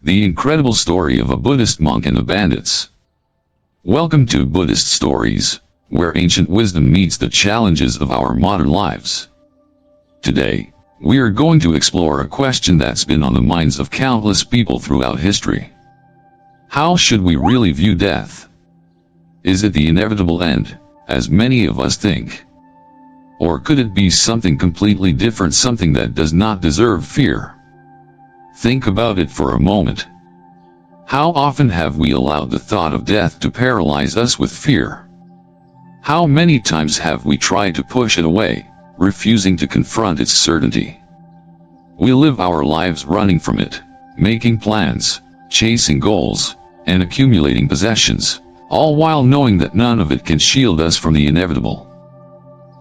The incredible story of a Buddhist monk and the bandits. Welcome to Buddhist Stories, where ancient wisdom meets the challenges of our modern lives. Today, we are going to explore a question that's been on the minds of countless people throughout history. How should we really view death? Is it the inevitable end, as many of us think? Or could it be something completely different, something that does not deserve fear? Think about it for a moment. How often have we allowed the thought of death to paralyze us with fear? How many times have we tried to push it away, refusing to confront its certainty? We live our lives running from it, making plans, chasing goals, and accumulating possessions, all while knowing that none of it can shield us from the inevitable.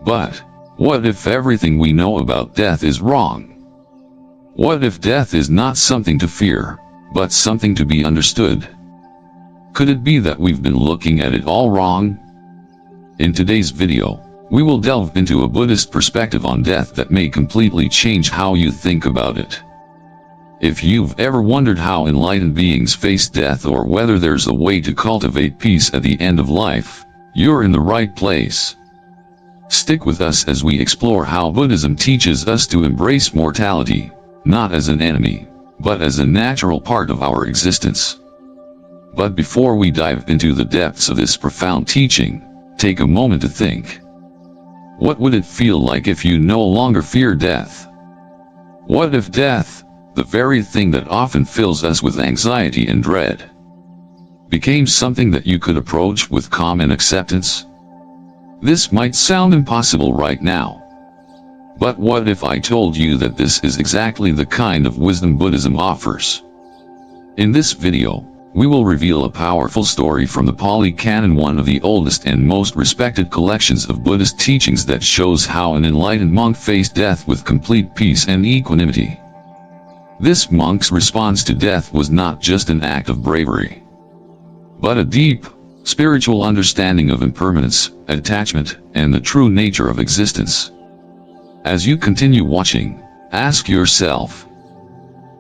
But what if everything we know about death is wrong? What if death is not something to fear, but something to be understood? Could it be that we've been looking at it all wrong? In today's video, we will delve into a Buddhist perspective on death that may completely change how you think about it. If you've ever wondered how enlightened beings face death or whether there's a way to cultivate peace at the end of life, you're in the right place. Stick with us as we explore how Buddhism teaches us to embrace mortality, not as an enemy, but as a natural part of our existence. But before we dive into the depths of this profound teaching, take a moment to think. What would it feel like if you no longer fear death? What if death, the very thing that often fills us with anxiety and dread, became something that you could approach with calm and acceptance? This might sound impossible right now. But what if I told you that this is exactly the kind of wisdom Buddhism offers? In this video, we will reveal a powerful story from the Pali Canon, one of the oldest and most respected collections of Buddhist teachings that shows how an enlightened monk faced death with complete peace and equanimity. This monk's response to death was not just an act of bravery, but a deep, spiritual understanding of impermanence, attachment, and the true nature of existence. As you continue watching, ask yourself,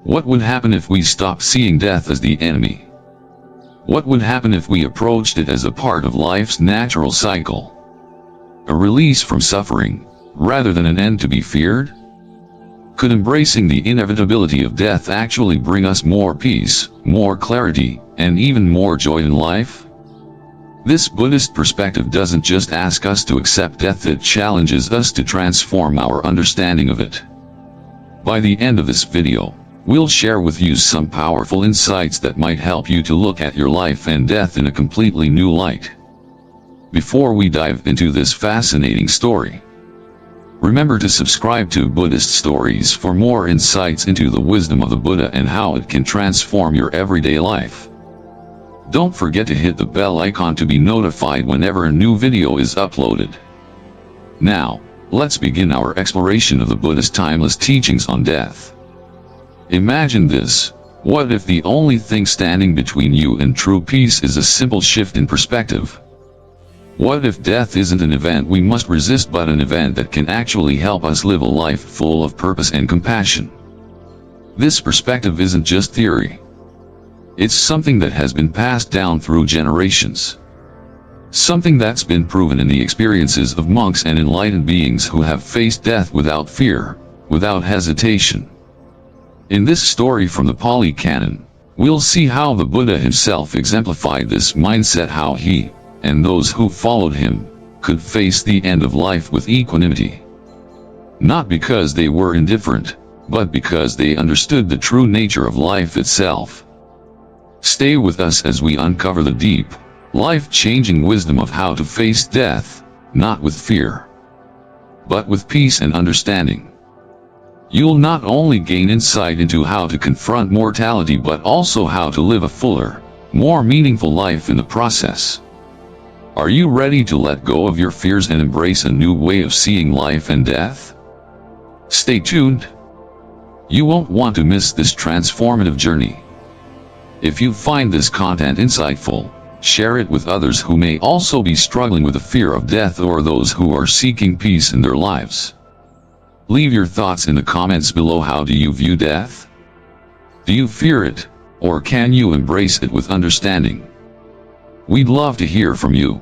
what would happen if we stopped seeing death as the enemy? What would happen if we approached it as a part of life's natural cycle? A release from suffering, rather than an end to be feared? Could embracing the inevitability of death actually bring us more peace, more clarity, and even more joy in life? This Buddhist perspective doesn't just ask us to accept death, it challenges us to transform our understanding of it. By the end of this video, we'll share with you some powerful insights that might help you to look at your life and death in a completely new light. Before we dive into this fascinating story, remember to subscribe to Buddhist Stories for more insights into the wisdom of the Buddha and how it can transform your everyday life. Don't forget to hit the bell icon to be notified whenever a new video is uploaded. Now, let's begin our exploration of the Buddha's timeless teachings on death. Imagine this: what if the only thing standing between you and true peace is a simple shift in perspective? What if death isn't an event we must resist, but an event that can actually help us live a life full of purpose and compassion? This perspective isn't just theory. It's something that has been passed down through generations. Something that's been proven in the experiences of monks and enlightened beings who have faced death without fear, without hesitation. In this story from the Pali Canon, we'll see how the Buddha himself exemplified this mindset, how he, and those who followed him, could face the end of life with equanimity. Not because they were indifferent, but because they understood the true nature of life itself. Stay with us as we uncover the deep, life-changing wisdom of how to face death, not with fear, but with peace and understanding. You'll not only gain insight into how to confront mortality, but also how to live a fuller, more meaningful life in the process. Are you ready to let go of your fears and embrace a new way of seeing life and death? Stay tuned. You won't want to miss this transformative journey. If you find this content insightful, share it with others who may also be struggling with the fear of death or those who are seeking peace in their lives. Leave your thoughts in the comments below. How do you view death? Do you fear it, Or can you embrace it with understanding? We'd love to hear from you.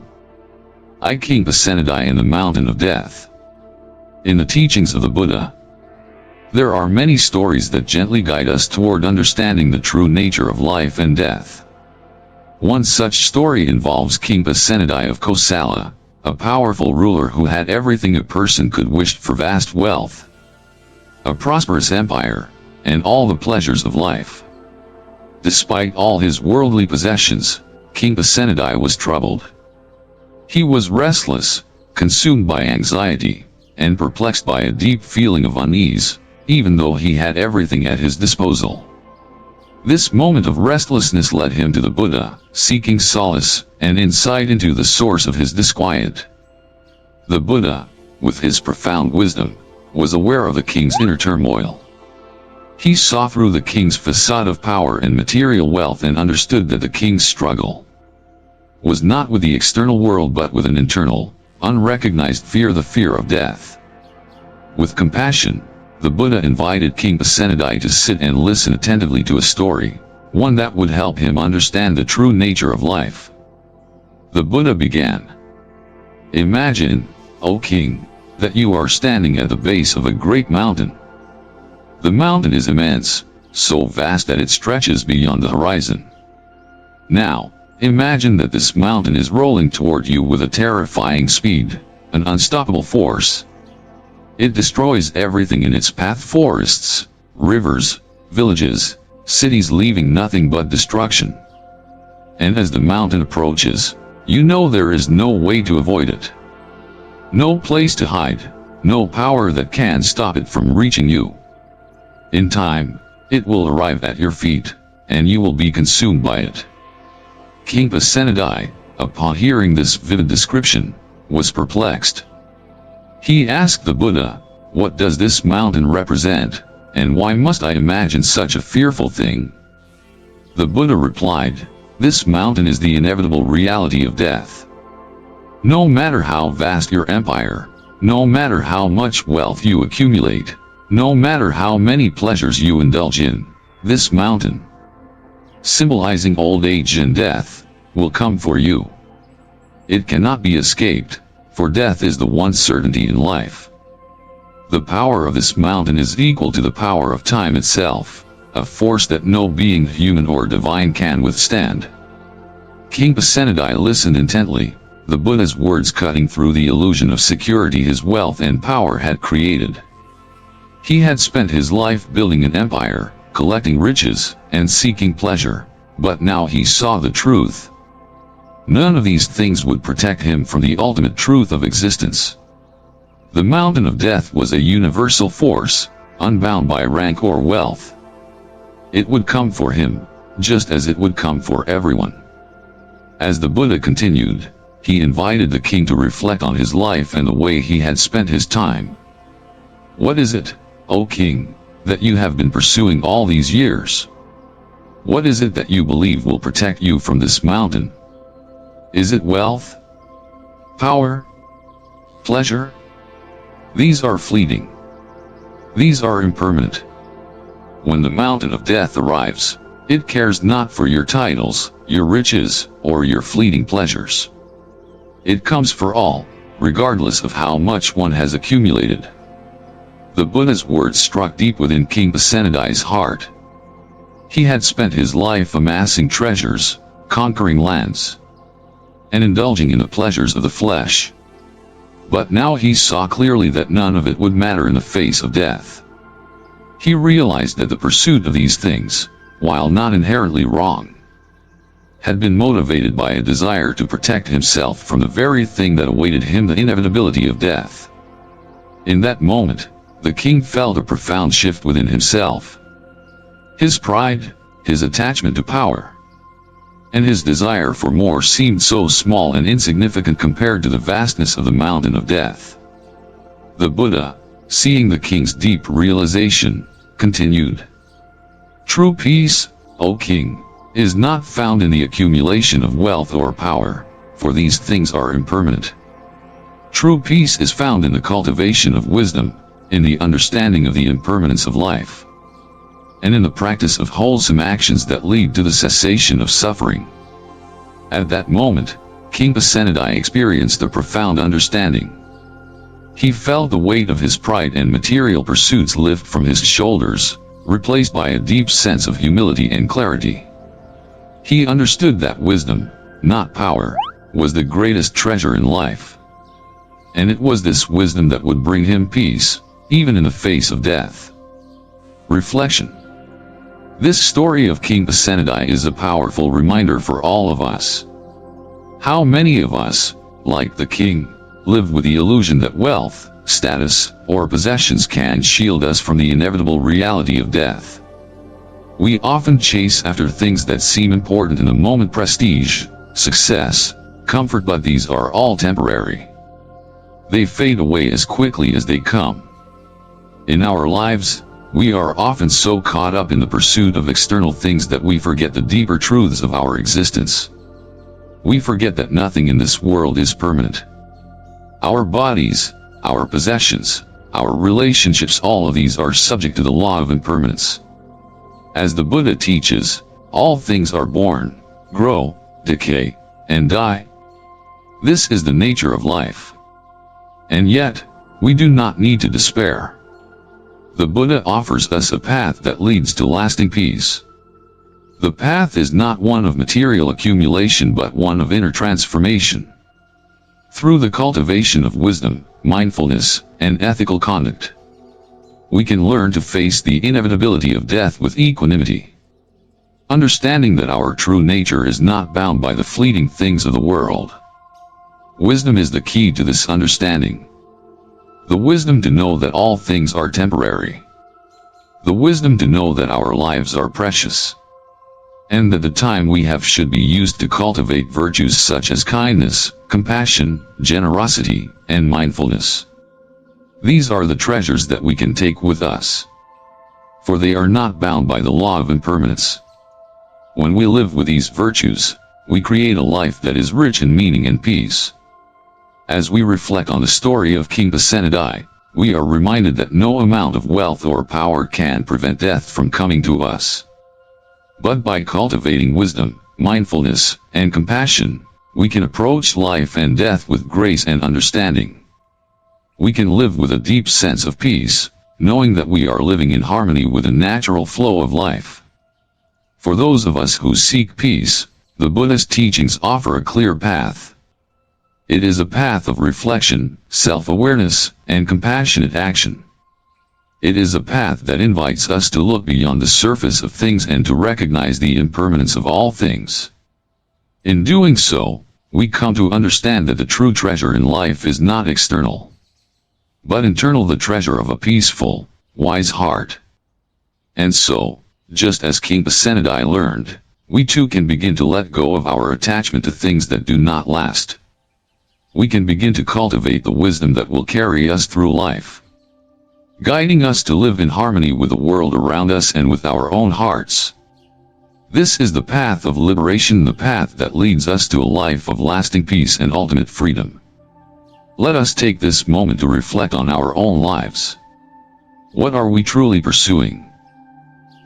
I King Pasenadi in the Mountain of Death. In the teachings of the Buddha, there are many stories that gently guide us toward understanding the true nature of life and death. One such story involves King Pasenadi of Kosala, a powerful ruler who had everything a person could wish for: vast wealth, a prosperous empire, and all the pleasures of life. Despite all his worldly possessions, King Pasenadi was troubled. He was restless, consumed by anxiety, and perplexed by a deep feeling of unease, even though he had everything at his disposal. This moment of restlessness led him to the Buddha, seeking solace and insight into the source of his disquiet. The Buddha, with his profound wisdom, was aware of the king's inner turmoil. He saw through the king's facade of power and material wealth and understood that the king's struggle was not with the external world but with an internal, unrecognized fear, the fear of death. With compassion, the Buddha invited King Pasenadi to sit and listen attentively to a story, one that would help him understand the true nature of life. The Buddha began. Imagine, O king, that you are standing at the base of a great mountain. The mountain is immense, so vast that it stretches beyond the horizon. Now, imagine that this mountain is rolling toward you with a terrifying speed, an unstoppable force. It destroys everything in its path: forests, rivers, villages, cities, leaving nothing but destruction. And as the mountain approaches, you know there is no way to avoid it. No place to hide, no power that can stop it from reaching you. In time, it will arrive at your feet, and you will be consumed by it. King Pasenadi, upon hearing this vivid description, was perplexed. He asked the Buddha, "What does this mountain represent, and why must I imagine such a fearful thing?" The Buddha replied, "This mountain is the inevitable reality of death. No matter how vast your empire, no matter how much wealth you accumulate, no matter how many pleasures you indulge in, this mountain, symbolizing old age and death, will come for you. It cannot be escaped, for death is the one certainty in life. The power of this mountain is equal to the power of time itself, a force that no being, human or divine, can withstand." King Pasenadi listened intently, the Buddha's words cutting through the illusion of security his wealth and power had created. He had spent his life building an empire, collecting riches, and seeking pleasure, but now he saw the truth. None of these things would protect him from the ultimate truth of existence. The mountain of death was a universal force, unbound by rank or wealth. It would come for him, just as it would come for everyone. As the Buddha continued, he invited the king to reflect on his life and the way he had spent his time. "What is it, O king, that you have been pursuing all these years? What is it that you believe will protect you from this mountain? Is it wealth? Power? Pleasure? These are fleeting. These are impermanent. When the mountain of death arrives, it cares not for your titles, your riches, or your fleeting pleasures. It comes for all, regardless of how much one has accumulated." The Buddha's words struck deep within King Pasenadi's heart. He had spent his life amassing treasures, conquering lands, and indulging in the pleasures of the flesh. But now he saw clearly that none of it would matter in the face of death. He realized that the pursuit of these things, while not inherently wrong, had been motivated by a desire to protect himself from the very thing that awaited him, the inevitability of death. In that moment, the king felt a profound shift within himself. His pride, his attachment to power, and his desire for more seemed so small and insignificant compared to the vastness of the mountain of death. The Buddha, seeing the king's deep realization, continued, "True peace, O king, is not found in the accumulation of wealth or power, for these things are impermanent. True peace is found in the cultivation of wisdom, in the understanding of the impermanence of life. and in the practice of wholesome actions that lead to the cessation of suffering. At that moment, King Pasenadi experienced a profound understanding. He felt the weight of his pride and material pursuits lift from his shoulders, replaced by a deep sense of humility and clarity. He understood that wisdom, not power, was the greatest treasure in life. And it was this wisdom that would bring him peace, even in the face of death. Reflection. This story of King Pasenadi is a powerful reminder for all of us. How many of us, like the king, live with the illusion that wealth, status, or possessions can shield us from the inevitable reality of death? We often chase after things that seem important in the moment: prestige, success, comfort, but these are all temporary. They fade away as quickly as they come. In our lives, we are often so caught up in the pursuit of external things that we forget the deeper truths of our existence. We forget that nothing in this world is permanent. Our bodies, our possessions, our relationships, all of these are subject to the law of impermanence. As the Buddha teaches, all things are born, grow, decay, and die. This is the nature of life. And yet, we do not need to despair. The Buddha offers us a path that leads to lasting peace. The path is not one of material accumulation but one of inner transformation. Through the cultivation of wisdom, mindfulness, and ethical conduct, we can learn to face the inevitability of death with equanimity. Understanding that our true nature is not bound by the fleeting things of the world. Wisdom is the key to this understanding. The wisdom to know that all things are temporary. The wisdom to know that our lives are precious. And that the time we have should be used to cultivate virtues such as kindness, compassion, generosity, and mindfulness. These are the treasures that we can take with us. For they are not bound by the law of impermanence. When we live with these virtues, we create a life that is rich in meaning and peace. As we reflect on the story of King Pasenadi, we are reminded that no amount of wealth or power can prevent death from coming to us. But by cultivating wisdom, mindfulness, and compassion, we can approach life and death with grace and understanding. We can live with a deep sense of peace, knowing that we are living in harmony with the natural flow of life. For those of us who seek peace, the Buddhist teachings offer a clear path. It is a path of reflection, self-awareness, and compassionate action. It is a path that invites us to look beyond the surface of things and to recognize the impermanence of all things. In doing so, we come to understand that the true treasure in life is not external, but internal, the treasure of a peaceful, wise heart. And so, just as King Pasenadi learned, we too can begin to let go of our attachment to things that do not last. We can begin to cultivate the wisdom that will carry us through life, guiding us to live in harmony with the world around us and with our own hearts. This is the path of liberation, the path that leads us to a life of lasting peace and ultimate freedom. Let us take this moment to reflect on our own lives. What are we truly pursuing?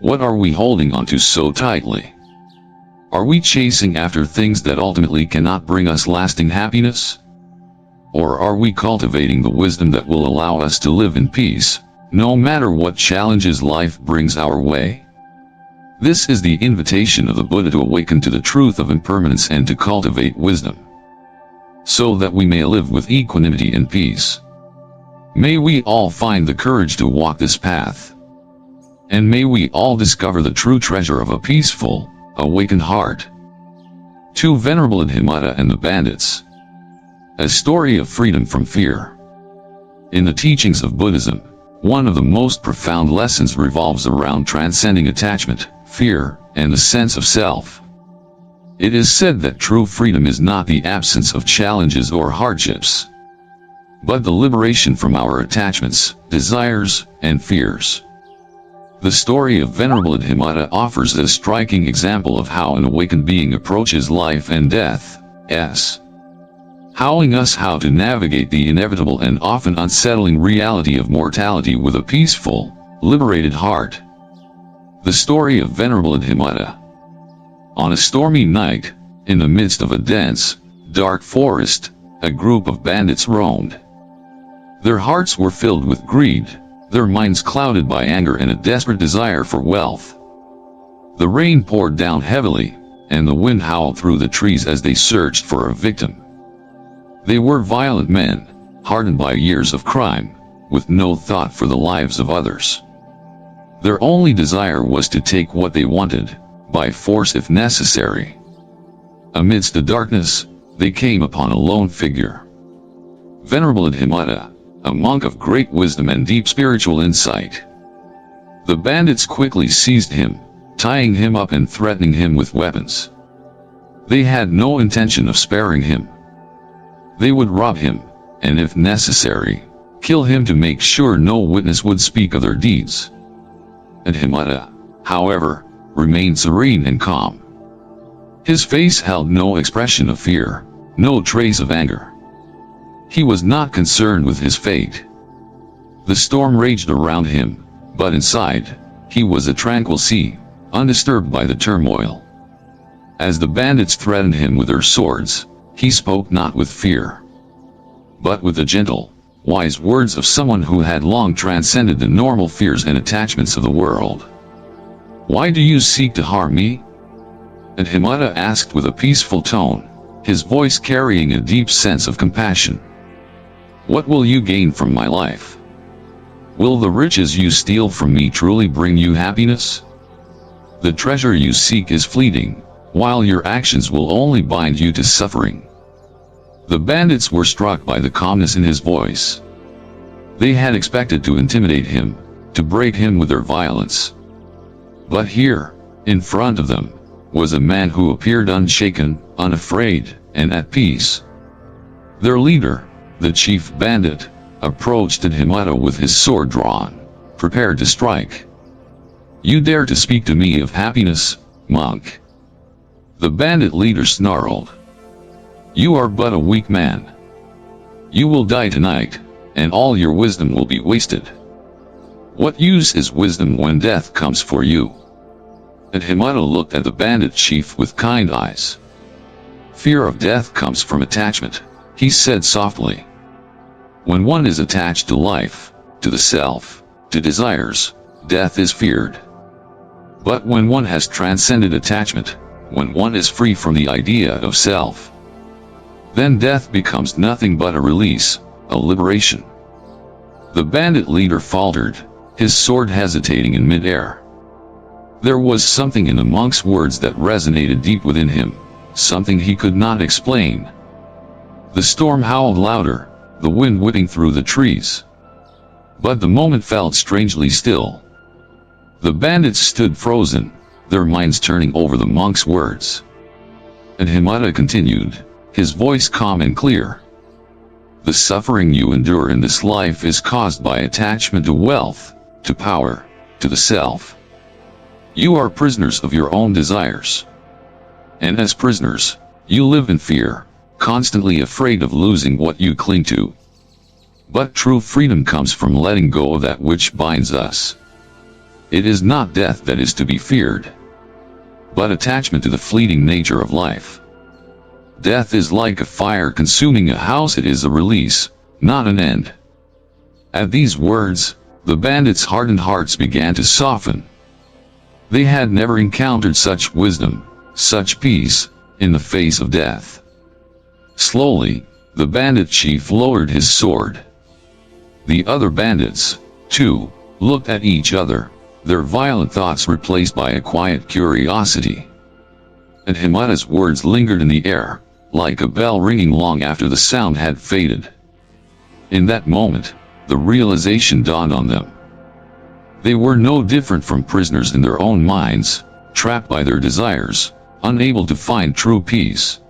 What are we holding on to so tightly? Are we chasing after things that ultimately cannot bring us lasting happiness? Or are we cultivating the wisdom that will allow us to live in peace, no matter what challenges life brings our way? This is the invitation of the Buddha to awaken to the truth of impermanence and to cultivate wisdom, so that we may live with equanimity and peace. May we all find the courage to walk this path. And may we all discover the true treasure of a peaceful, awakened heart. To Venerable Adhimutta and the Bandits. A story of freedom from fear. In the teachings of Buddhism, one of the most profound lessons revolves around transcending attachment, fear, and the sense of self. It is said that true freedom is not the absence of challenges or hardships, but the liberation from our attachments, desires, and fears. The story of Venerable Adhimutta offers a striking example of how an awakened being approaches life and death, showing us how to navigate the inevitable and often unsettling reality of mortality with a peaceful, liberated heart. The story of Venerable Adhimutta. On a stormy night, in the midst of a dense, dark forest, a group of bandits roamed. Their hearts were filled with greed, their minds clouded by anger and a desperate desire for wealth. The rain poured down heavily, and the wind howled through the trees as they searched for a victim. They were violent men, hardened by years of crime, with no thought for the lives of others. Their only desire was to take what they wanted, by force if necessary. Amidst the darkness, they came upon a lone figure. Venerable Adhimutta, a monk of great wisdom and deep spiritual insight. The bandits quickly seized him, tying him up and threatening him with weapons. They had no intention of sparing him. They would rob him, and if necessary, kill him to make sure no witness would speak of their deeds. Adhimutta, however, remained serene and calm. His face held no expression of fear, no trace of anger. He was not concerned with his fate. The storm raged around him, but inside, he was a tranquil sea, undisturbed by the turmoil. As the bandits threatened him with their swords, he spoke not with fear, but with the gentle, wise words of someone who had long transcended the normal fears and attachments of the world. "Why do you seek to harm me?" Adhimutta asked with a peaceful tone, his voice carrying a deep sense of compassion. "What will you gain from my life? Will the riches you steal from me truly bring you happiness? The treasure you seek is fleeting, while your actions will only bind you to suffering." The bandits were struck by the calmness in his voice. They had expected to intimidate him, to break him with their violence. But here, in front of them, was a man who appeared unshaken, unafraid, and at peace. Their leader, the chief bandit, approached Adhimutta with his sword drawn, prepared to strike. "You dare to speak to me of happiness, monk?" The bandit leader snarled. "You are but a weak man. You will die tonight, and all your wisdom will be wasted. What use is wisdom when death comes for you?" Adhimutta looked at the bandit chief with kind eyes. "Fear of death comes from attachment," he said softly. "When one is attached to life, to the self, to desires, death is feared. But when one has transcended attachment, when one is free from the idea of self, then death becomes nothing but a release, a liberation." The bandit leader faltered, his sword hesitating in mid-air. There was something in the monk's words that resonated deep within him, something he could not explain. The storm howled louder, the wind whipping through the trees. But the moment felt strangely still. The bandits stood frozen, their minds turning over the monk's words. Adhimutta continued, his voice calm and clear. "The suffering you endure in this life is caused by attachment to wealth, to power, to the self. You are prisoners of your own desires. And as prisoners, you live in fear, constantly afraid of losing what you cling to. But true freedom comes from letting go of that which binds us. It is not death that is to be feared, but attachment to the fleeting nature of life. Death is like a fire consuming a house. It is a release, not an end." At these words, the bandits' hardened hearts began to soften. They had never encountered such wisdom, such peace, in the face of death. Slowly, the bandit chief lowered his sword. The other bandits, too, looked at each other, their violent thoughts replaced by a quiet curiosity. Adhimutta's words lingered in the air, like a bell ringing long after the sound had faded. In that moment, the realization dawned on them. They were no different from prisoners in their own minds, trapped by their desires, unable to find true peace.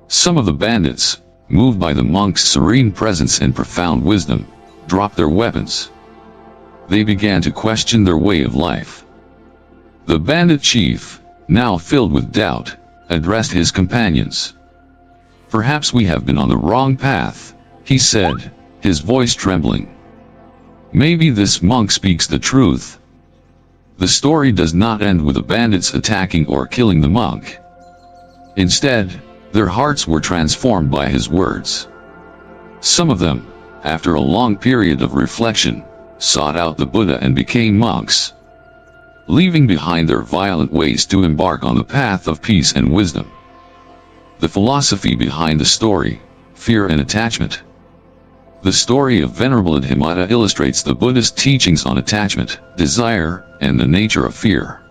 Some of the bandits, moved by the monk's serene presence and profound wisdom, dropped their weapons. They began to question their way of life. The bandit chief, now filled with doubt, addressed his companions. "Perhaps we have been on the wrong path," he said, his voice trembling. "Maybe this monk speaks the truth. The story does not end with the bandits attacking or killing the monk. Instead, their hearts were transformed by his words. Some of them, after a long period of reflection, sought out the Buddha and became monks, leaving behind their violent ways to embark on the path of peace and wisdom. The philosophy behind the story: fear and attachment. The story of Venerable Adhimutta illustrates the Buddhist teachings on attachment, desire, and the nature of fear.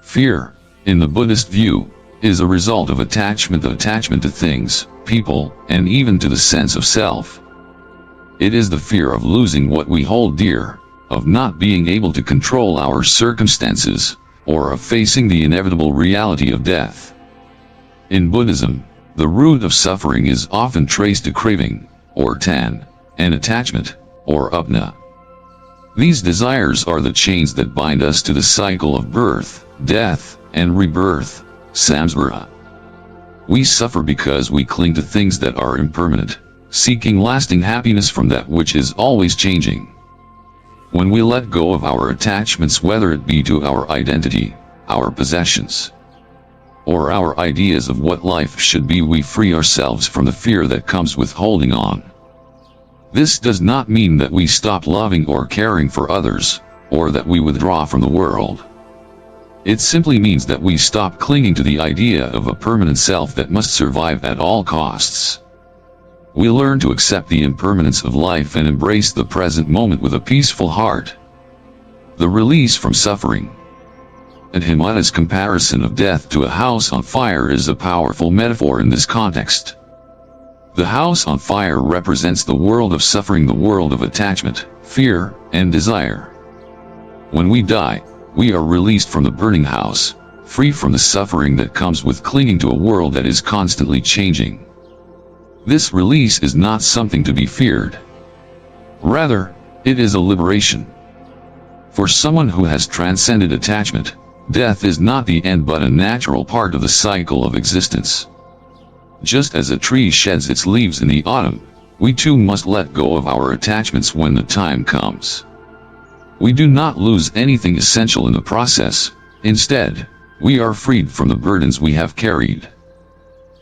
Fear, in the Buddhist view, is a result of attachment to things, people, and even to the sense of self. It is the fear of losing what we hold dear, of not being able to control our circumstances, or of facing the inevitable reality of death. In Buddhism, the root of suffering is often traced to craving, or tan, and attachment, or upna. These desires are the chains that bind us to the cycle of birth, death, and rebirth, samsara. We suffer because we cling to things that are impermanent, seeking lasting happiness from that which is always changing. When we let go of our attachments, whether it be to our identity, our possessions, or our ideas of what life should be, we free ourselves from the fear that comes with holding on. This does not mean that we stop loving or caring for others, or that we withdraw from the world. It simply means that we stop clinging to the idea of a permanent self that must survive at all costs. We learn to accept the impermanence of life and embrace the present moment with a peaceful heart. The release from suffering. Adhimutta's comparison of death to a house on fire is a powerful metaphor in this context. The house on fire represents the world of suffering, the world of attachment, fear, and desire. When we die, we are released from the burning house, free from the suffering that comes with clinging to a world that is constantly changing. This release is not something to be feared. Rather, it is a liberation. For someone who has transcended attachment, death is not the end but a natural part of the cycle of existence. Just as a tree sheds its leaves in the autumn, we too must let go of our attachments when the time comes. We do not lose anything essential in the process. Instead, we are freed from the burdens we have carried.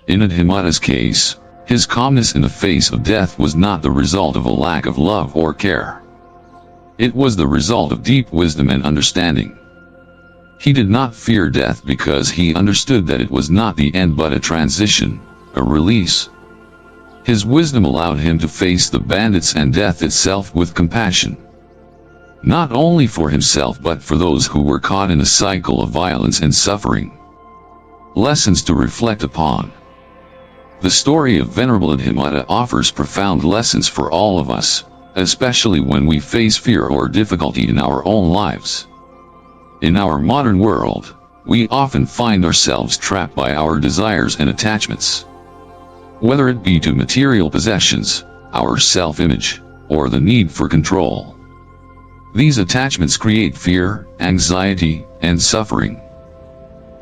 In Adhimutta's case, his calmness in the face of death was not the result of a lack of love or care. It was the result of deep wisdom and understanding. He did not fear death because he understood that it was not the end but a transition, a release. His wisdom allowed him to face the bandits and death itself with compassion. Not only for himself but for those who were caught in a cycle of violence and suffering. Lessons to reflect upon. The story of Venerable Adhimutta offers profound lessons for all of us, especially when we face fear or difficulty in our own lives. In our modern world, we often find ourselves trapped by our desires and attachments. Whether it be to material possessions, our self-image, or the need for control. These attachments create fear, anxiety, and suffering.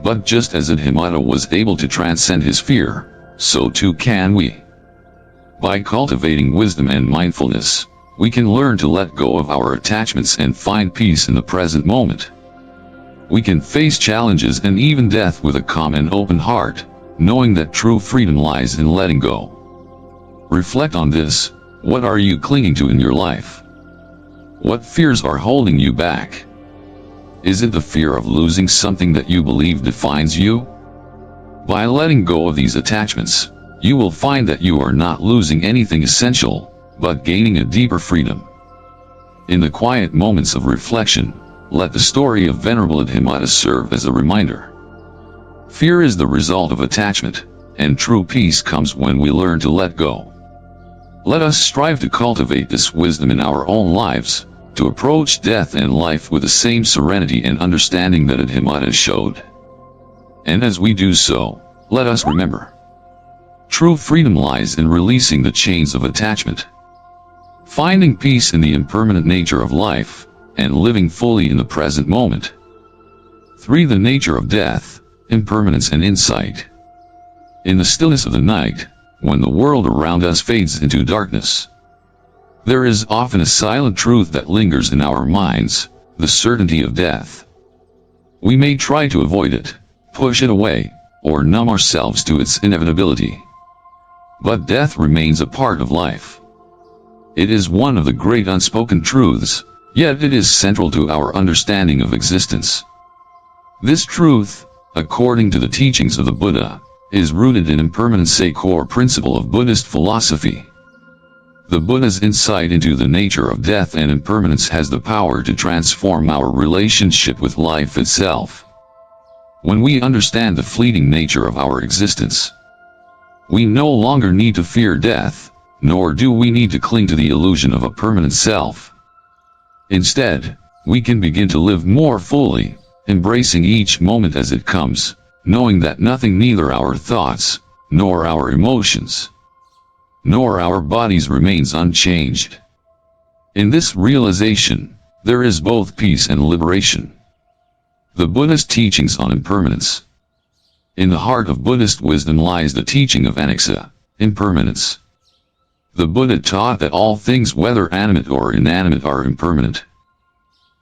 But just as Adhimutta was able to transcend his fear, so too can we. By cultivating wisdom and mindfulness, we can learn to let go of our attachments and find peace in the present moment. We can face challenges and even death with a calm and open heart, knowing that true freedom lies in letting go. Reflect on this. What are you clinging to in your life? What fears are holding you back? Is it the fear of losing something that you believe defines you? By letting go of these attachments, you will find that you are not losing anything essential, but gaining a deeper freedom. In the quiet moments of reflection, let the story of Venerable Adhimutta serve as a reminder. Fear is the result of attachment, and true peace comes when we learn to let go. Let us strive to cultivate this wisdom in our own lives, to approach death and life with the same serenity and understanding that Adhimutta showed. And as we do so, let us remember, true freedom lies in releasing the chains of attachment, finding peace in the impermanent nature of life, and living fully in the present moment. 3. The nature of death, impermanence and insight. In the stillness of the night, when the world around us fades into darkness, there is often a silent truth that lingers in our minds, the certainty of death. We may try to avoid it, push it away, or numb ourselves to its inevitability. But death remains a part of life. It is one of the great unspoken truths, yet it is central to our understanding of existence. This truth, according to the teachings of the Buddha, is rooted in impermanence, a core principle of Buddhist philosophy. The Buddha's insight into the nature of death and impermanence has the power to transform our relationship with life itself. When we understand the fleeting nature of our existence, we no longer need to fear death, nor do we need to cling to the illusion of a permanent self. Instead, we can begin to live more fully, embracing each moment as it comes, knowing that nothing, neither our thoughts, nor our emotions, nor our bodies, remains unchanged. In this realization, there is both peace and liberation. The Buddha's teachings on impermanence. In the heart of Buddhist wisdom lies the teaching of anicca, impermanence. The Buddha taught that all things, whether animate or inanimate, are impermanent.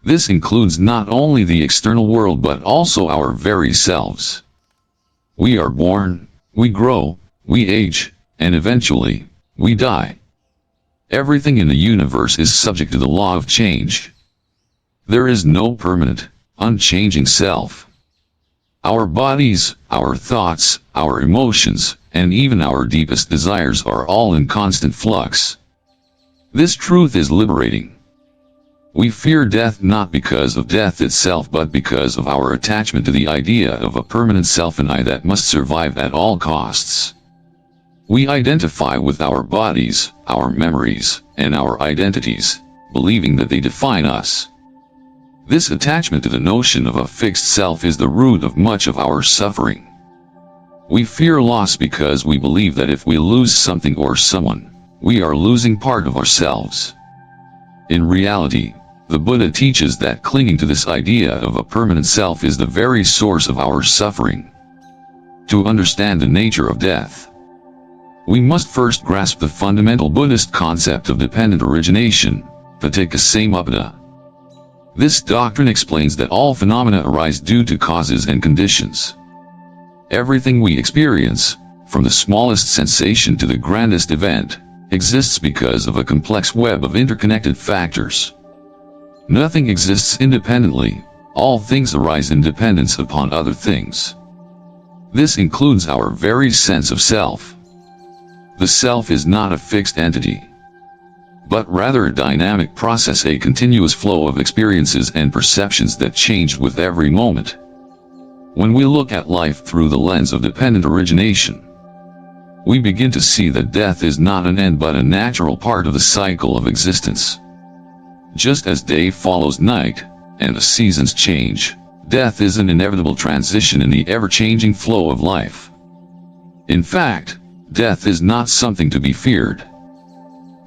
This includes not only the external world but also our very selves. We are born, we grow, we age, and eventually, we die. Everything in the universe is subject to the law of change. There is no permanent, unchanging self. Our bodies, our thoughts, our emotions, and even our deepest desires are all in constant flux. This truth is liberating. We fear death not because of death itself but because of our attachment to the idea of a permanent self and I that must survive at all costs. We identify with our bodies, our memories, and our identities, believing that they define us. This attachment to the notion of a fixed self is the root of much of our suffering. We fear loss because we believe that if we lose something or someone, we are losing part of ourselves. In reality, the Buddha teaches that clinging to this idea of a permanent self is the very source of our suffering. To understand the nature of death, we must first grasp the fundamental Buddhist concept of dependent origination, paticca. This doctrine explains that all phenomena arise due to causes and conditions. Everything we experience, from the smallest sensation to the grandest event, exists because of a complex web of interconnected factors. Nothing exists independently, all things arise in dependence upon other things. This includes our very sense of self. The self is not a fixed entity, but rather a dynamic process, a continuous flow of experiences and perceptions that change with every moment. When we look at life through the lens of dependent origination, we begin to see that death is not an end but a natural part of the cycle of existence. Just as day follows night, and the seasons change, death is an inevitable transition in the ever-changing flow of life. In fact, death is not something to be feared,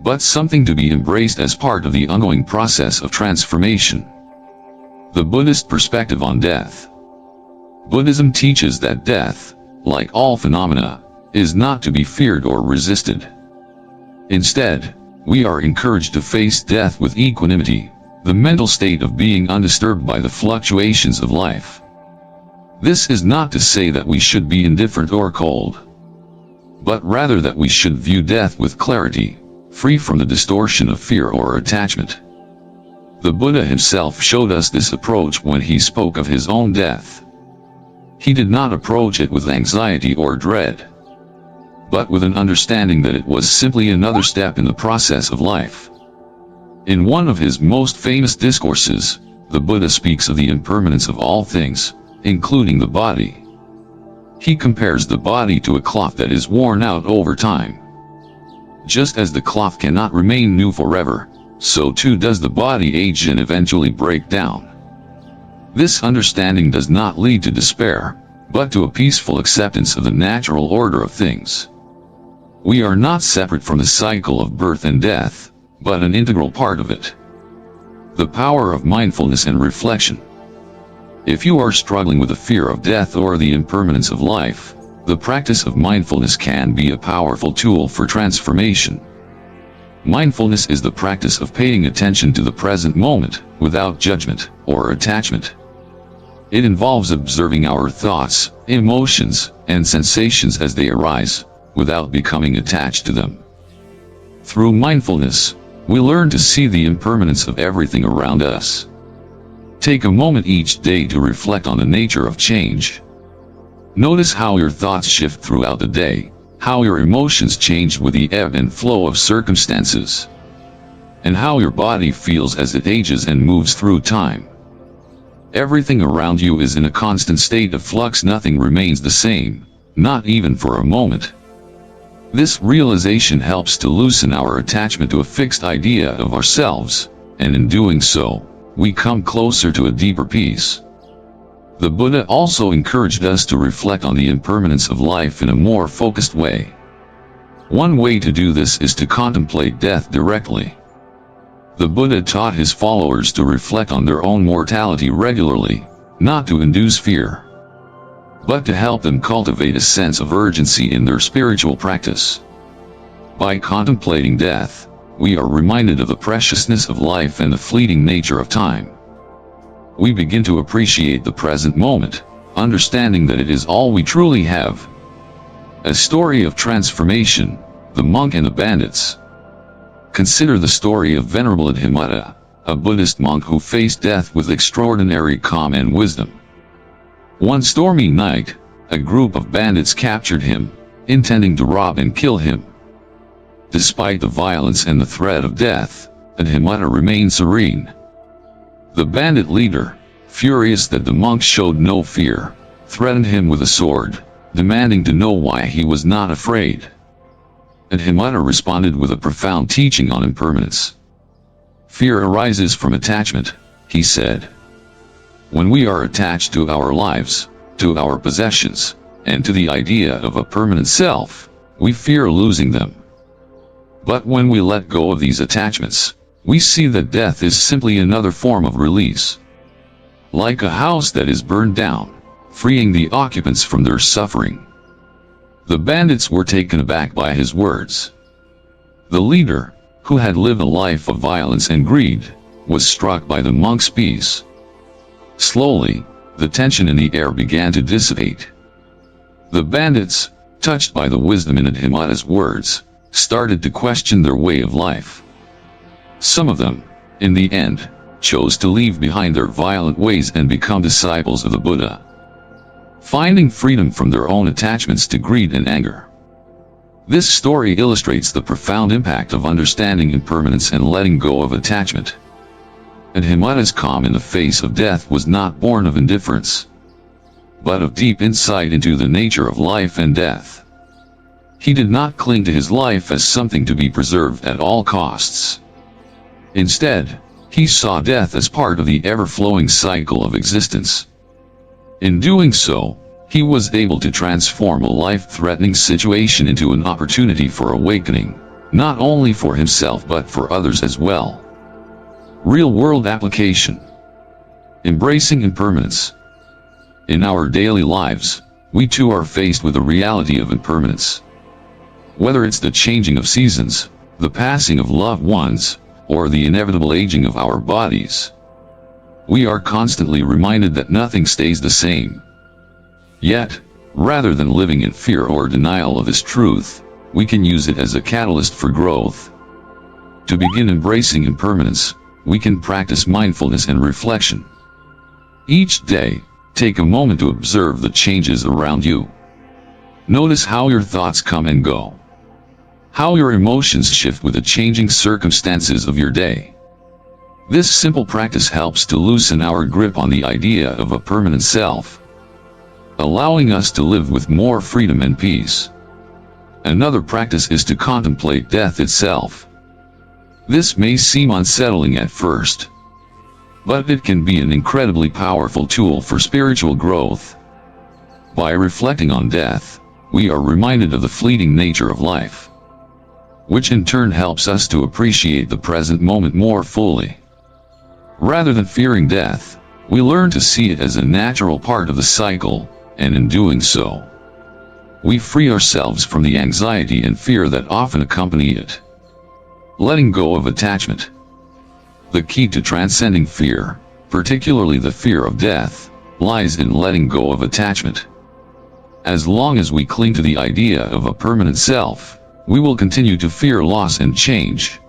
but something to be embraced as part of the ongoing process of transformation. The Buddhist perspective on death. Buddhism teaches that death, like all phenomena, is not to be feared or resisted. Instead, we are encouraged to face death with equanimity, the mental state of being undisturbed by the fluctuations of life. This is not to say that we should be indifferent or cold, but rather that we should view death with clarity, free from the distortion of fear or attachment. The Buddha himself showed us this approach when he spoke of his own death. He did not approach it with anxiety or dread, but with an understanding that it was simply another step in the process of life. In one of his most famous discourses, the Buddha speaks of the impermanence of all things, including the body. He compares the body to a cloth that is worn out over time. Just as the cloth cannot remain new forever, so too does the body age and eventually break down. This understanding does not lead to despair, but to a peaceful acceptance of the natural order of things. We are not separate from the cycle of birth and death, but an integral part of it. The power of mindfulness and reflection. If you are struggling with the fear of death or the impermanence of life, the practice of mindfulness can be a powerful tool for transformation. Mindfulness is the practice of paying attention to the present moment, without judgment or attachment. It involves observing our thoughts, emotions, and sensations as they arise, without becoming attached to them. Through mindfulness, we learn to see the impermanence of everything around us. Take a moment each day to reflect on the nature of change. Notice how your thoughts shift throughout the day, how your emotions change with the ebb and flow of circumstances, and how your body feels as it ages and moves through time. Everything around you is in a constant state of flux. Nothing remains the same, not even for a moment. This realization helps to loosen our attachment to a fixed idea of ourselves, and in doing so, we come closer to a deeper peace. The Buddha also encouraged us to reflect on the impermanence of life in a more focused way. One way to do this is to contemplate death directly. The Buddha taught his followers to reflect on their own mortality regularly, not to induce fear, but to help them cultivate a sense of urgency in their spiritual practice. By contemplating death, we are reminded of the preciousness of life and the fleeting nature of time. We begin to appreciate the present moment, understanding that it is all we truly have. A story of transformation, the monk and the bandits. Consider the story of Venerable Adhimutta, a Buddhist monk who faced death with extraordinary calm and wisdom. One stormy night, a group of bandits captured him, intending to rob and kill him. Despite the violence and the threat of death, Adhimutta remained serene. The bandit leader, furious that the monk showed no fear, threatened him with a sword, demanding to know why he was not afraid. Adhimutta responded with a profound teaching on impermanence. Fear arises from attachment, he said. When we are attached to our lives, to our possessions, and to the idea of a permanent self, we fear losing them. But when we let go of these attachments, we see that death is simply another form of release. Like a house that is burned down, freeing the occupants from their suffering. The bandits were taken aback by his words. The leader, who had lived a life of violence and greed, was struck by the monk's peace. Slowly, the tension in the air began to dissipate. The bandits, touched by the wisdom in Adhimutta's words, started to question their way of life. Some of them, in the end, chose to leave behind their violent ways and become disciples of the Buddha, finding freedom from their own attachments to greed and anger. This story illustrates the profound impact of understanding impermanence and letting go of attachment. Adhimutta's calm in the face of death was not born of indifference, but of deep insight into the nature of life and death. He did not cling to his life as something to be preserved at all costs. Instead, he saw death as part of the ever-flowing cycle of existence. In doing so, he was able to transform a life-threatening situation into an opportunity for awakening, not only for himself but for others as well. Real-world application. Embracing impermanence. In our daily lives, we too are faced with the reality of impermanence. Whether it's the changing of seasons, the passing of loved ones, or the inevitable aging of our bodies, we are constantly reminded that nothing stays the same. Yet, rather than living in fear or denial of this truth, we can use it as a catalyst for growth. To begin embracing impermanence, we can practice mindfulness and reflection. Each day, take a moment to observe the changes around you. Notice how your thoughts come and go, how your emotions shift with the changing circumstances of your day. This simple practice helps to loosen our grip on the idea of a permanent self, allowing us to live with more freedom and peace. Another practice is to contemplate death itself. This may seem unsettling at first, but it can be an incredibly powerful tool for spiritual growth. By reflecting on death, we are reminded of the fleeting nature of life, which in turn helps us to appreciate the present moment more fully. Rather than fearing death, we learn to see it as a natural part of the cycle, and in doing so, we free ourselves from the anxiety and fear that often accompany it. letting go of attachment. The key to transcending fear, particularly the fear of death, lies in letting go of attachment. As long as we cling to the idea of a permanent self, we will continue to fear loss and change.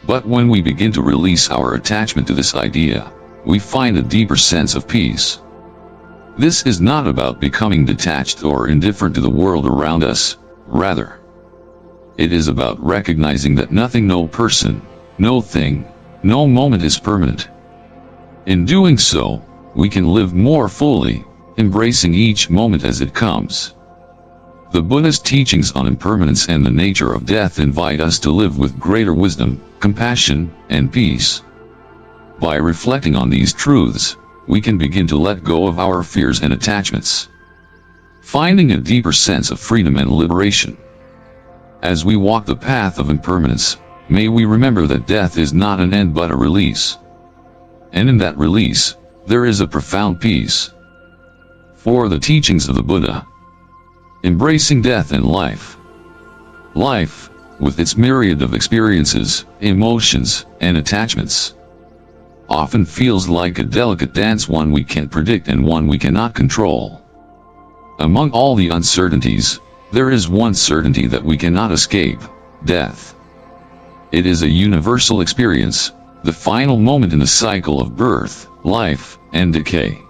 But when we begin to release our attachment to this idea, we find a deeper sense of peace. This is not about becoming detached or indifferent to the world around us, rather, it is about recognizing that nothing, no person, no thing, no moment is permanent. In doing so, we can live more fully, embracing each moment as it comes. The Buddhist teachings on impermanence and the nature of death invite us to live with greater wisdom, compassion, and peace. By reflecting on these truths, we can begin to let go of our fears and attachments, finding a deeper sense of freedom and liberation. As we walk the path of impermanence, may we remember that death is not an end but a release. And in that release, there is a profound peace. For the teachings of the Buddha, embracing death and life. Life, with its myriad of experiences, emotions, and attachments, often feels like a delicate dance, one we can't predict and one we cannot control. Among all the uncertainties, there is one certainty that we cannot escape: death. It is a universal experience, the final moment in the cycle of birth, life, and decay.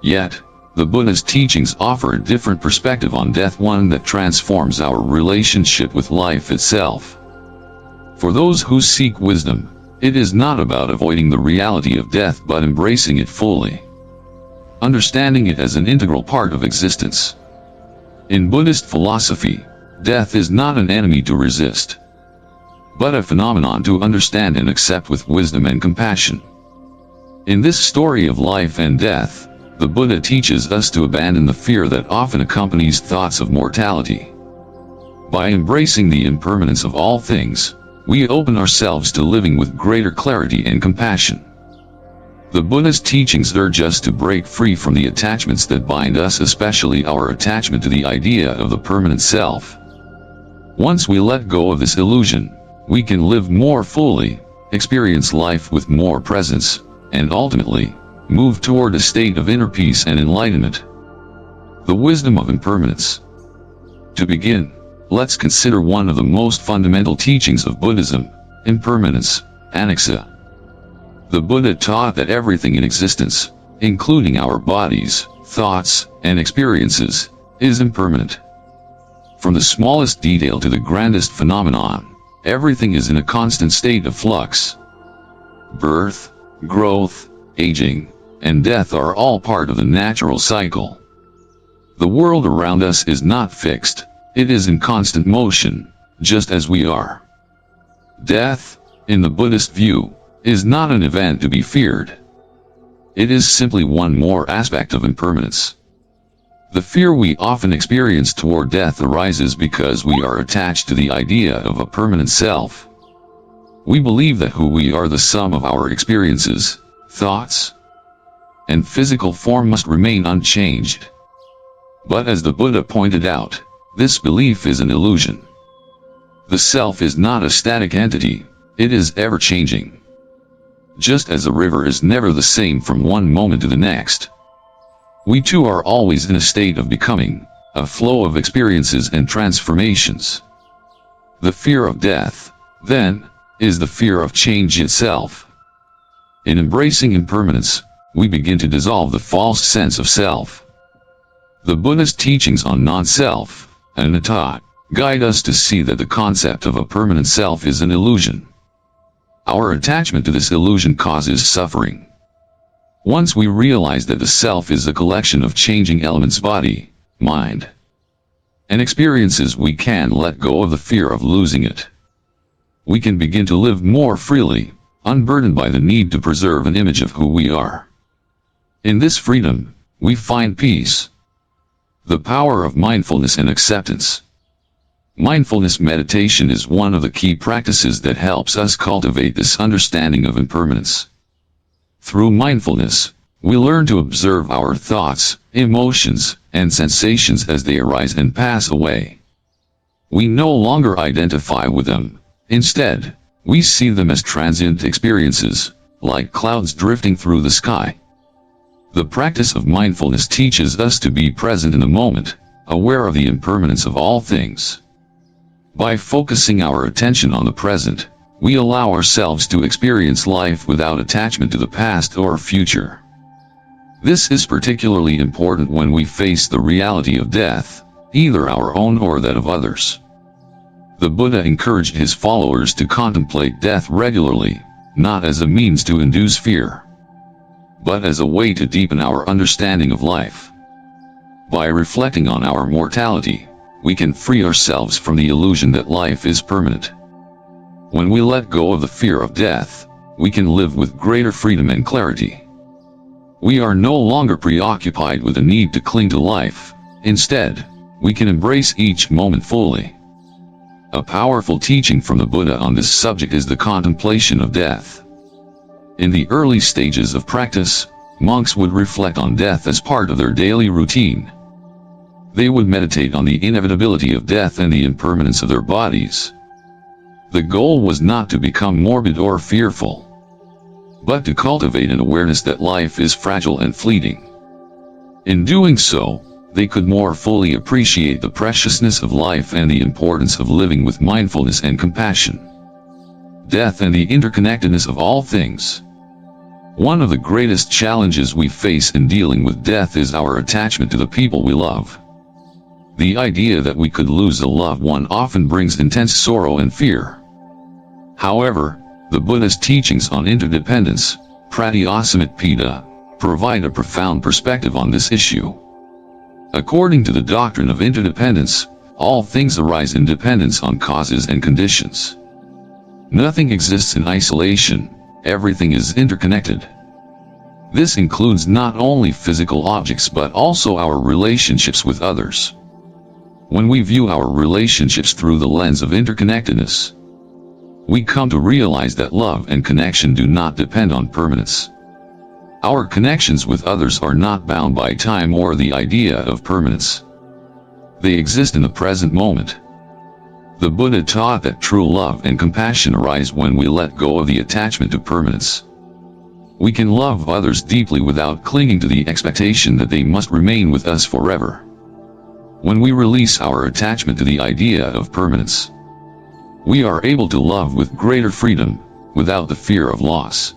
Yet, the Buddha's teachings offer a different perspective on death, one that transforms our relationship with life itself. For those who seek wisdom, it is not about avoiding the reality of death but embracing it fully, understanding it as an integral part of existence. In Buddhist philosophy, death is not an enemy to resist, but a phenomenon to understand and accept with wisdom and compassion. In this story of life and death, the Buddha teaches us to abandon the fear that often accompanies thoughts of mortality. By embracing the impermanence of all things, we open ourselves to living with greater clarity and compassion. The Buddha's teachings urge us to break free from the attachments that bind us, especially our attachment to the idea of the permanent self. Once we let go of this illusion, we can live more fully, experience life with more presence, and ultimately, move toward a state of inner peace and enlightenment. The wisdom of impermanence. To begin, let's consider one of the most fundamental teachings of Buddhism: impermanence, anicca. The Buddha taught that everything in existence, including our bodies, thoughts, and experiences, is impermanent. From the smallest detail to the grandest phenomenon, everything is in a constant state of flux. Birth, growth, aging, and death are all part of the natural cycle. The world around us is not fixed, it is in constant motion, just as we are. Death, in the Buddhist view, is not an event to be feared. It is simply one more aspect of impermanence. The fear we often experience toward death arises because we are attached to the idea of a permanent self. We believe that who we are, the sum of our experiences, thoughts, and physical form, must remain unchanged. But as the Buddha pointed out, this belief is an illusion. The self is not a static entity, it is ever-changing. Just as a river is never the same from one moment to the next, we too are always in a state of becoming, a flow of experiences and transformations. The fear of death, then, is the fear of change itself. In embracing impermanence, we begin to dissolve the false sense of self. The Buddha's teachings on non-self, anatta, guide us to see that the concept of a permanent self is an illusion. Our attachment to this illusion causes suffering. Once we realize that the self is a collection of changing elements, body, mind, and experiences, we can let go of the fear of losing it. We can begin to live more freely, unburdened by the need to preserve an image of who we are. In this freedom, we find peace. The power of mindfulness and acceptance. Mindfulness meditation is one of the key practices that helps us cultivate this understanding of impermanence. Through mindfulness, we learn to observe our thoughts, emotions, and sensations as they arise and pass away. We no longer identify with them, Instead, we see them as transient experiences, like clouds drifting through the sky. The practice of mindfulness teaches us to be present in the moment, aware of the impermanence of all things. By focusing our attention on the present, we allow ourselves to experience life without attachment to the past or future. This is particularly important when we face the reality of death, either our own or that of others. The Buddha encouraged his followers to contemplate death regularly, not as a means to induce fear, but as a way to deepen our understanding of life. By reflecting on our mortality, we can free ourselves from the illusion that life is permanent. When we let go of the fear of death, we can live with greater freedom and clarity. We are no longer preoccupied with the need to cling to life. Instead, we can embrace each moment fully. A powerful teaching from the Buddha on this subject is the contemplation of death. In the early stages of practice, monks would reflect on death as part of their daily routine. They would meditate on the inevitability of death and the impermanence of their bodies. The goal was not to become morbid or fearful, but to cultivate an awareness that life is fragile and fleeting. In doing so, they could more fully appreciate the preciousness of life and the importance of living with mindfulness and compassion. Death and the interconnectedness of all things. One of the greatest challenges we face in dealing with death is our attachment to the people we love. The idea that we could lose a loved one often brings intense sorrow and fear. However, the Buddha's teachings on interdependence, pratyasamutpita, provide a profound perspective on this issue. According to the doctrine of interdependence, all things arise in dependence on causes and conditions. Nothing exists in isolation, everything is interconnected. This includes not only physical objects but also our relationships with others. When we view our relationships through the lens of interconnectedness, we come to realize that love and connection do not depend on permanence. Our connections with others are not bound by time or the idea of permanence. They exist in the present moment. The Buddha taught that true love and compassion arise when we let go of the attachment to permanence. We can love others deeply without clinging to the expectation that they must remain with us forever. When we release our attachment to the idea of permanence, we are able to love with greater freedom, without the fear of loss.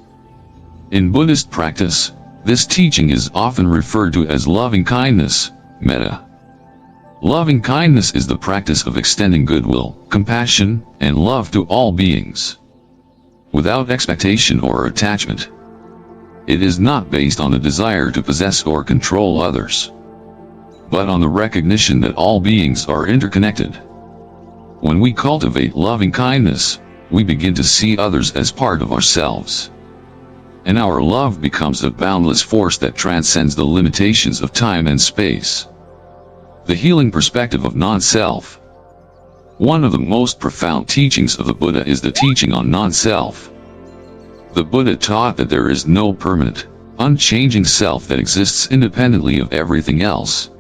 In Buddhist practice, this teaching is often referred to as loving kindness, metta. Loving kindness is the practice of extending goodwill, compassion, and love to all beings, without expectation or attachment. It is not based on the desire to possess or control others, but on the recognition that all beings are interconnected. When we cultivate loving kindness, we begin to see others as part of ourselves, and our love becomes a boundless force that transcends the limitations of time and space. The healing perspective of non-self. One of the most profound teachings of the Buddha is the teaching on non-self. The Buddha taught that there is no permanent, unchanging self that exists independently of everything else.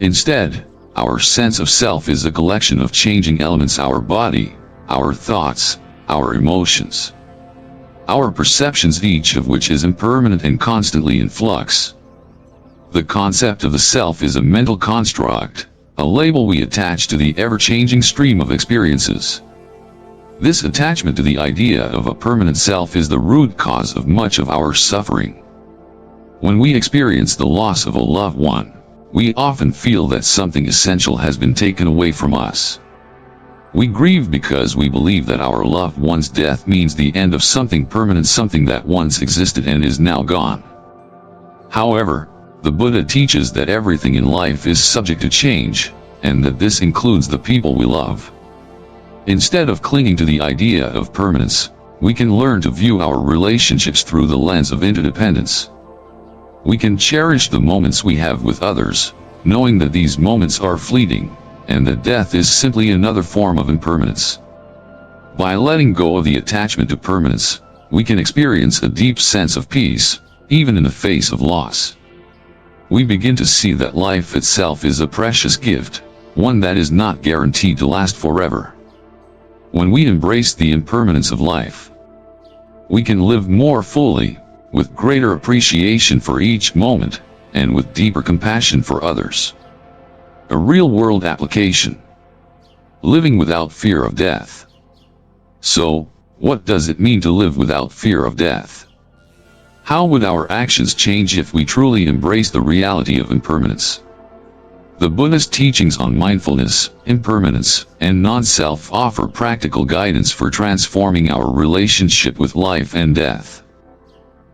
Instead, our sense of self is a collection of changing elements: our body, our thoughts, our emotions, our perceptions, each of which is impermanent and constantly in flux. The concept of the self is a mental construct, a label we attach to the ever-changing stream of experiences. This attachment to the idea of a permanent self is the root cause of much of our suffering. When we experience the loss of a loved one, we often feel that something essential has been taken away from us. We grieve because we believe that our loved one's death means the end of something permanent, something that once existed and is now gone. However, the Buddha teaches that everything in life is subject to change, and that this includes the people we love. Instead of clinging to the idea of permanence, we can learn to view our relationships through the lens of interdependence. We can cherish the moments we have with others, knowing that these moments are fleeting, and that death is simply another form of impermanence. By letting go of the attachment to permanence, we can experience a deep sense of peace, even in the face of loss. We begin to see that life itself is a precious gift, one that is not guaranteed to last forever. when we embrace the impermanence of life, we can live more fully, with greater appreciation for each moment, and with deeper compassion for others. A real-world application. Living without fear of death. So, what does it mean to live without fear of death? How would our actions change if we truly embrace the reality of impermanence? The Buddhist teachings on mindfulness, impermanence, and non-self offer practical guidance for transforming our relationship with life and death.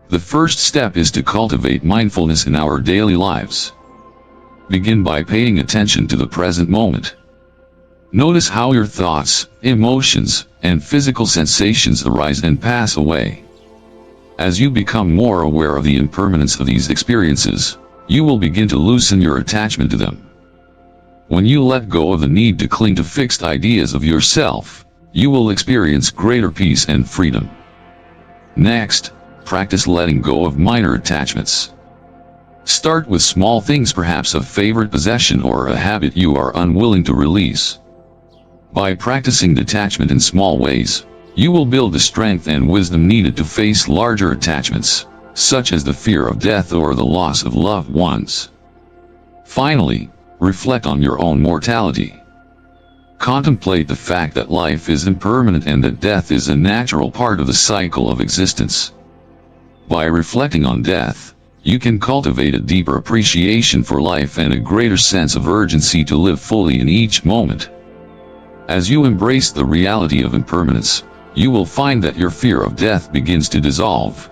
The first step is to cultivate mindfulness in our daily lives. Begin by paying attention to the present moment. Notice how your thoughts, emotions, and physical sensations arise and pass away. As you become more aware of the impermanence of these experiences, you will begin to loosen your attachment to them. When you let go of the need to cling to fixed ideas of yourself, you will experience greater peace and freedom. Next, practice letting go of minor attachments. Start with small things, perhaps a favorite possession or a habit you are unwilling to release. By practicing detachment in small ways, you will build the strength and wisdom needed to face larger attachments, such as the fear of death or the loss of loved ones. Finally, reflect on your own mortality. Contemplate the fact that life is impermanent and that death is a natural part of the cycle of existence. By reflecting on death, you can cultivate a deeper appreciation for life and a greater sense of urgency to live fully in each moment. As you embrace the reality of impermanence, you will find that your fear of death begins to dissolve,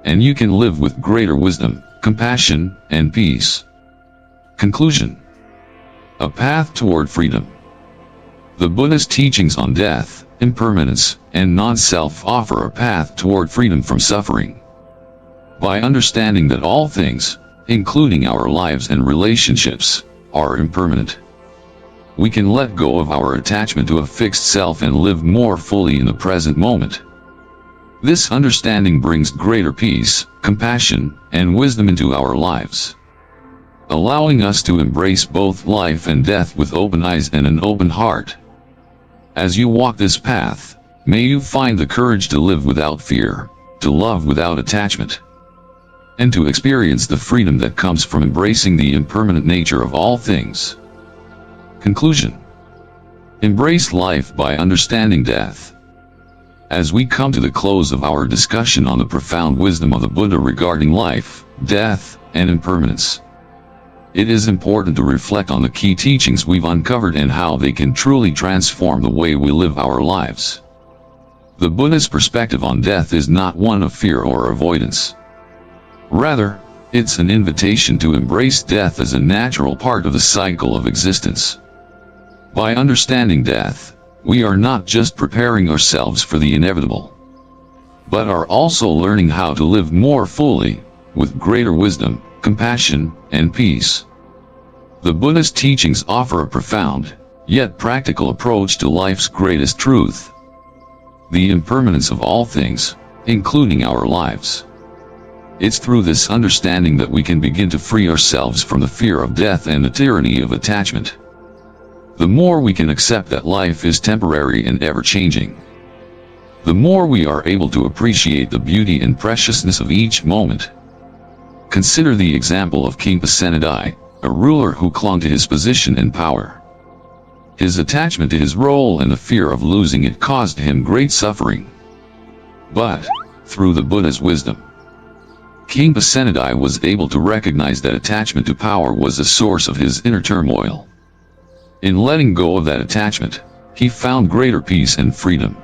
and you can live with greater wisdom, compassion, and peace. Conclusion. A path toward freedom. The Buddhist teachings on death, impermanence, and non-self offer a path toward freedom from suffering. By understanding that all things, including our lives and relationships, are impermanent, we can let go of our attachment to a fixed self and live more fully in the present moment. This understanding brings greater peace, compassion, and wisdom into our lives, allowing us to embrace both life and death with open eyes and an open heart. As you walk this path, may you find the courage to live without fear, to love without attachment, and to experience the freedom that comes from embracing the impermanent nature of all things. Conclusion. Embrace life by understanding death. As we come to the close of our discussion on the profound wisdom of the Buddha regarding life, death, and impermanence, it is important to reflect on the key teachings we've uncovered and how they can truly transform the way we live our lives. The Buddha's perspective on death is not one of fear or avoidance. Rather, it's an invitation to embrace death as a natural part of the cycle of existence. By understanding death, we are not just preparing ourselves for the inevitable, but are also learning how to live more fully, with greater wisdom, compassion, and peace. The Buddha's teachings offer a profound, yet practical approach to life's greatest truth: the impermanence of all things, including our lives. It's through this understanding that we can begin to free ourselves from the fear of death and the tyranny of attachment. The more we can accept that life is temporary and ever-changing, the more we are able to appreciate the beauty and preciousness of each moment. Consider the example of King Pasenadi, a ruler who clung to his position and power. His attachment to his role and the fear of losing it caused him great suffering. But, through the Buddha's wisdom, King Pasenadi was able to recognize that attachment to power was a source of his inner turmoil. In letting go of that attachment, he found greater peace and freedom.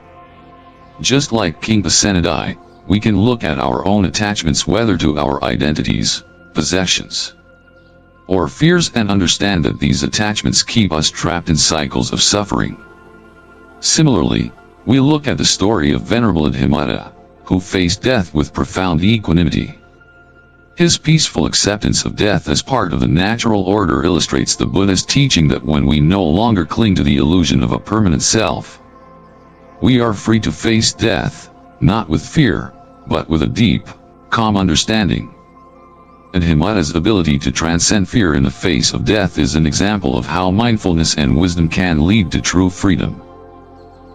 Just like King Pasenadi, we can look at our own attachments, whether to our identities, possessions, or fears, and understand that these attachments keep us trapped in cycles of suffering. Similarly, we look at the story of Venerable Adhimutta, who faced death with profound equanimity. His peaceful acceptance of death as part of the natural order illustrates the Buddha's teaching that when we no longer cling to the illusion of a permanent self, we are free to face death, not with fear, but with a deep, calm understanding. Adhimutta's ability to transcend fear in the face of death is an example of how mindfulness and wisdom can lead to true freedom.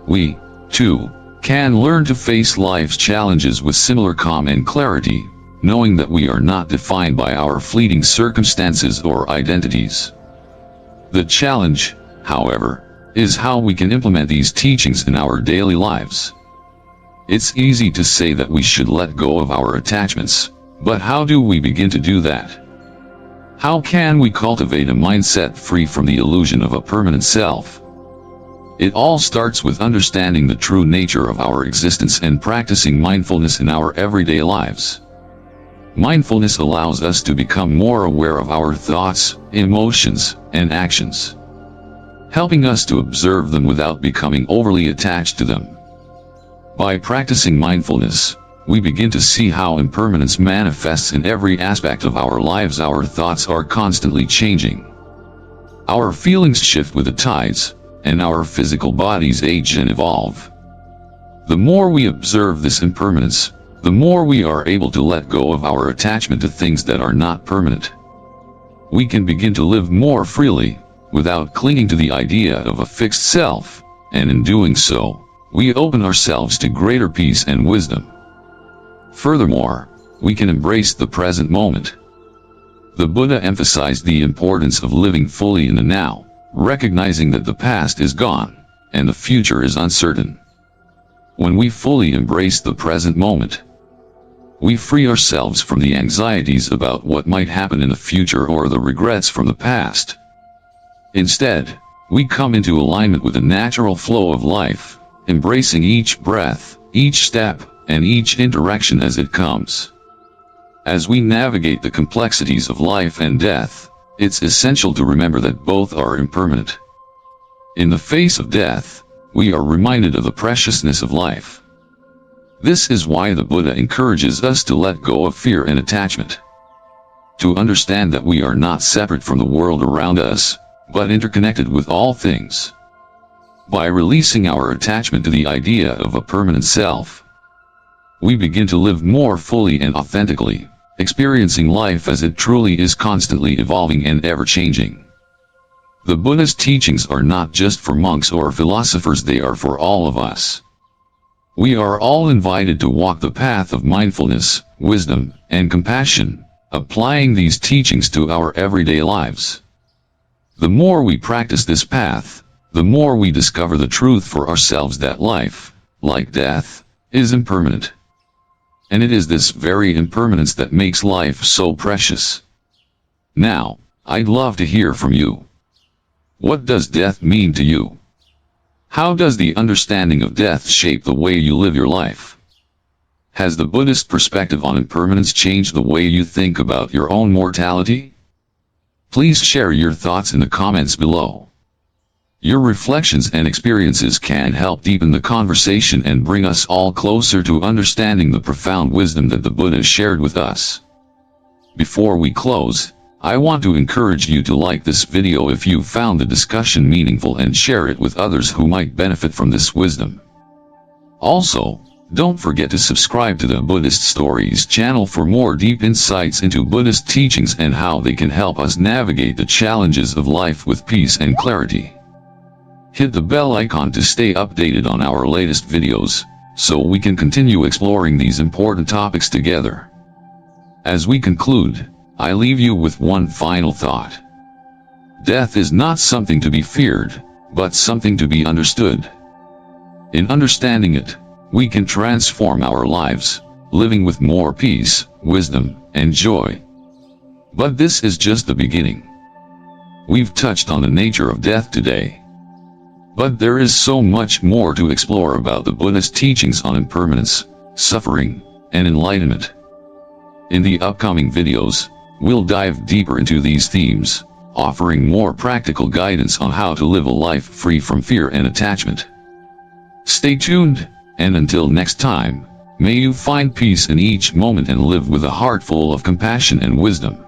we, too, can learn to face life's challenges with similar calm and clarity, knowing that we are not defined by our fleeting circumstances or identities. The challenge, however, is how we can implement these teachings in our daily lives. It's easy to say that we should let go of our attachments, but how do we begin to do that? How can we cultivate a mindset free from the illusion of a permanent self? It all starts with understanding the true nature of our existence and practicing mindfulness in our everyday lives. Mindfulness allows us to become more aware of our thoughts, emotions, and actions, helping us to observe them without becoming overly attached to them. By practicing mindfulness, we begin to see how impermanence manifests in every aspect of our lives. Our thoughts are constantly changing. Our feelings shift with the tides, and our physical bodies age and evolve. The more we observe this impermanence, the more we are able to let go of our attachment to things that are not permanent. We can begin to live more freely, without clinging to the idea of a fixed self, and in doing so, we open ourselves to greater peace and wisdom. Furthermore, we can embrace the present moment. The Buddha emphasized the importance of living fully in the now, recognizing that the past is gone, and the future is uncertain. When we fully embrace the present moment, we free ourselves from the anxieties about what might happen in the future or the regrets from the past. Instead, we come into alignment with the natural flow of life, embracing each breath, each step, and each interaction as it comes. As we navigate the complexities of life and death, it's essential to remember that both are impermanent. In the face of death, we are reminded of the preciousness of life. This is why the Buddha encourages us to let go of fear and attachment. To understand that we are not separate from the world around us, but interconnected with all things. By releasing our attachment to the idea of a permanent self, we begin to live more fully and authentically, experiencing life as it truly is, constantly evolving and ever-changing. The Buddha's teachings are not just for monks or philosophers, they are for all of us. We are all invited to walk the path of mindfulness, wisdom, and compassion, applying these teachings to our everyday lives. The more we practice this path, the more we discover the truth for ourselves that life, like death, is impermanent. And it is this very impermanence that makes life so precious. Now, I'd love to hear from you. What does death mean to you? How does the understanding of death shape the way you live your life? Has the Buddhist perspective on impermanence changed the way you think about your own mortality? Please share your thoughts in the comments below. Your reflections and experiences can help deepen the conversation and bring us all closer to understanding the profound wisdom that the Buddha shared with us. Before we close, I want to encourage you to like this video if you found the discussion meaningful and share it with others who might benefit from this wisdom. Also, don't forget to subscribe to the Buddhist Stories channel for more deep insights into Buddhist teachings and how they can help us navigate the challenges of life with peace and clarity. Hit the bell icon to stay updated on our latest videos, so we can continue exploring these important topics together. As we conclude, I leave you with one final thought. Death is not something to be feared, but something to be understood. In understanding it, we can transform our lives, living with more peace, wisdom, and joy. But this is just the beginning. We've touched on the nature of death today. But there is so much more to explore about the Buddhist teachings on impermanence, suffering, and enlightenment. In the upcoming videos, we'll dive deeper into these themes, offering more practical guidance on how to live a life free from fear and attachment. Stay tuned, and until next time, may you find peace in each moment and live with a heart full of compassion and wisdom.